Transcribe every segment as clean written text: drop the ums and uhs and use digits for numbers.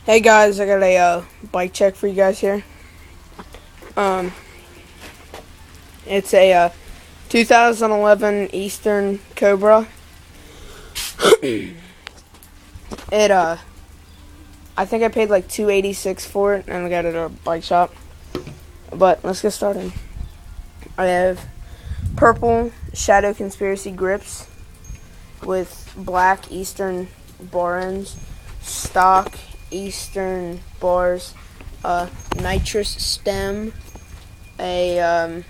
Hey guys, I got a bike check for you guys here. It's a 2011 Eastern Cobra. I think I paid like $286 for it, and I got it at a bike shop. But let's get started. I have purple Shadow Conspiracy grips with black Eastern bar ends, stock Eastern bars, nitrous stem, a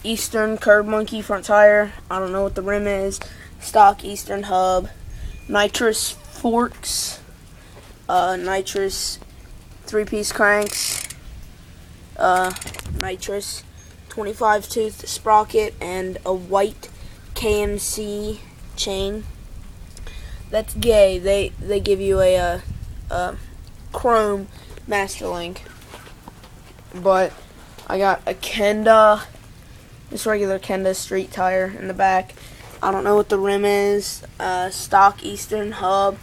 Eastern Curb Monkey front tire. I don't know what the rim is. Stock Eastern hub, nitrous forks, nitrous 3-piece cranks, nitrous 25 tooth sprocket, and a white KMC chain. That's gay. They give you a chrome master link. But I got a Kenda, just regular Kenda street tire in the back. I don't know what the rim is. Stock Eastern hub.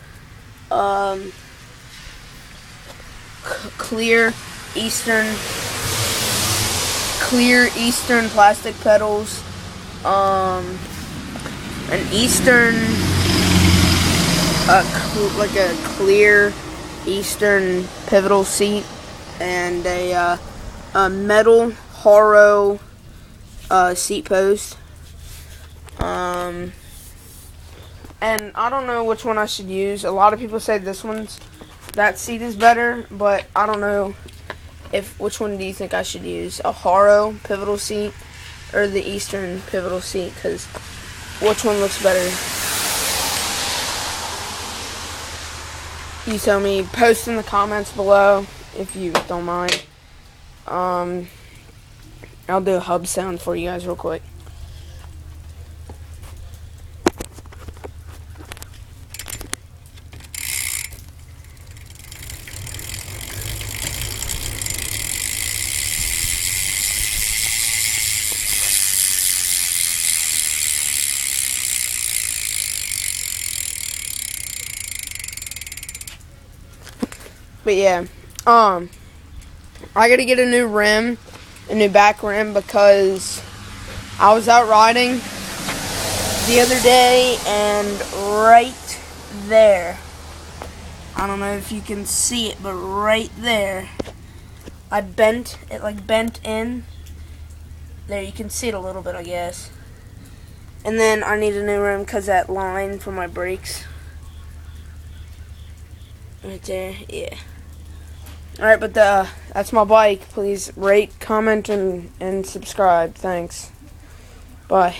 Clear Eastern plastic pedals. An Eastern, like a clear Eastern pivotal seat, and a metal Haro seat post. And I don't know which one I should use. A lot of people say that seat is better, but I don't know which one do you think I should use? A Haro pivotal seat or the Eastern pivotal seat? Because which one looks better? You tell me. Post in the comments below if you don't mind. I'll do a hub sound for you guys real quick. But yeah, I gotta get a new rim, a new back rim, because I was out riding the other day, and right there, I don't know if you can see it, but right there, it bent in. There, you can see it a little bit, I guess. And then I need a new rim because that line for my brakes. Right there, yeah. Alright, but that's my bike. Please rate, comment, and subscribe. Thanks. Bye.